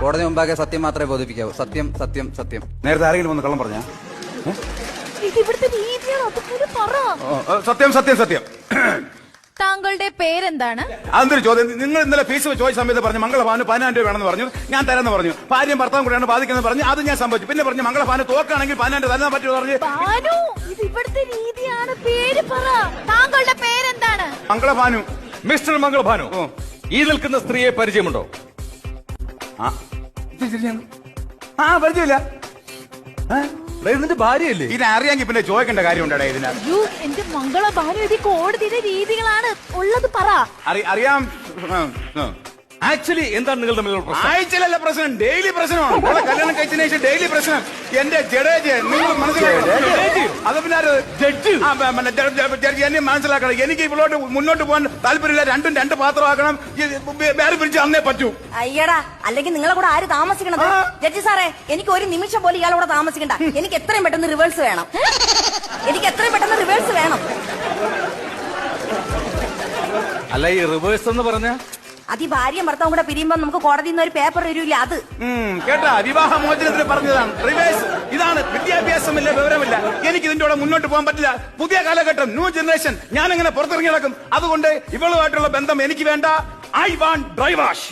കോടതി മുമ്പാകെ സത്യം മാത്രമേ ബോധിപ്പിക്കാവൂ. സത്യം സത്യം സത്യം. നേരത്തെ ആരെങ്കിലും ഒന്ന് കള്ളം പറഞ്ഞ? ഇവിടുത്തെ രീതിയാണ്, അതുപോലെ പറ. സത്യം സത്യം സത്യം. താങ്കളുടെ പേരെന്താണ്? അതൊരു ചോദ്യം. നിങ്ങൾ ഇന്നലെ ഫീസ് ചോദിച്ച സമയത്ത് പറഞ്ഞു മംഗളഭാന് 10,000 രൂപ വേണമെന്ന് പറഞ്ഞു. ഞാൻ തരാന്ന് പറഞ്ഞു. ഭാര്യയും ഭർത്താവും കൂടെയാണ് ബാധിക്കുന്നത് പറഞ്ഞു. അത് ഞാൻ സംഭവിച്ചു. പിന്നെ പറഞ്ഞു മംഗളഭാന് തോക്കാണെങ്കിൽ 10,000 തരാൻ പറ്റുമോ പറഞ്ഞു. ഇത് ഇവിടുത്തെ രീതിയാണ്. പേര് പറ. താങ്കളുടെ പേരെന്താണ്? മംഗളഭാനു. മിസ്റ്റർ മംഗളഭാനു, ഈ നിൽക്കുന്ന സ്ത്രീയെ പരിചയമുണ്ടോ? പരിചയമില്ല. ഇതിന്റെ ഭാര്യയല്ലേ? ഇത് അറിയാമെങ്കിൽ പിന്നെ ചോദിക്കേണ്ട കാര്യം ഉണ്ടാ ഇതിനാ. എന്റെ മംഗളഭാനു, ഇത് കോടതിയുടെ രീതികളാണ്. ഉള്ളത് പറ. അറിയാം. ആക്ച്വലി എന്താണ് നിങ്ങൾ തമ്മിലുള്ള പ്രശ്നം? ആഴ്ചയിലല്ല പ്രശ്നം, ഡെയിലി പ്രശ്നമാണ്. ഇവിടെ കല്യാണം കഴിച്ചതിന് ശേഷം ഡെയിലി പ്രശ്നം. എന്റെ ജഡേജ് നിങ്ങൾ മനസ്സിലാക്കണം. അത് പിന്നെ ജഡ്ജി എന്നെ മനസ്സിലാക്കണം. എനിക്ക് ഇവളോട്ട് മുന്നോട്ട് പോകാൻ താല്പര്യമില്ല. രണ്ടും രണ്ട് പാത്രമാക്കണം. വേറെ പിരിച്ച് അന്നേ പറ്റൂ. അയ്യടാ, അല്ലെങ്കിൽ നിങ്ങളെ കൂടെ ആര് താമസിക്കണത്? ജഡ്ജി സാറേ, എനിക്ക് ഒരു നിമിഷം പോലും ഇയാളോടെ താമസിക്കണ്ട. എനിക്ക് എത്രയും പെട്ടെന്ന് റിവേഴ്സ് വേണം. അല്ല, ഈ റിവേഴ്സ് എന്ന് പറഞ്ഞ അത് ഈ ഭാര്യയും ഭർത്താവും കൂടെ പിരിയുമ്പോ നമുക്ക് കോടതിയിൽ നിന്ന് ഒരു പേപ്പർ വരൂല. അത് കേട്ടാ, വിവാഹമോചനത്തിന് പറഞ്ഞതാണ് റിവേഴ്സ്. ഇതാണ് വിദ്യാഭ്യാസമില്ല, വിവരമില്ല. എനിക്ക് ഇതിന്റെ കൂടെ മുന്നോട്ട് പോകാൻ പറ്റില്ല. പുതിയ കാലഘട്ടം, ന്യൂ ജനറേഷൻ. ഞാൻ എങ്ങനെ പുറത്തിറങ്ങി നടക്കും? അതുകൊണ്ട് ഇവളുമായിട്ടുള്ള ബന്ധം എനിക്ക് വേണ്ട. I want dry wash.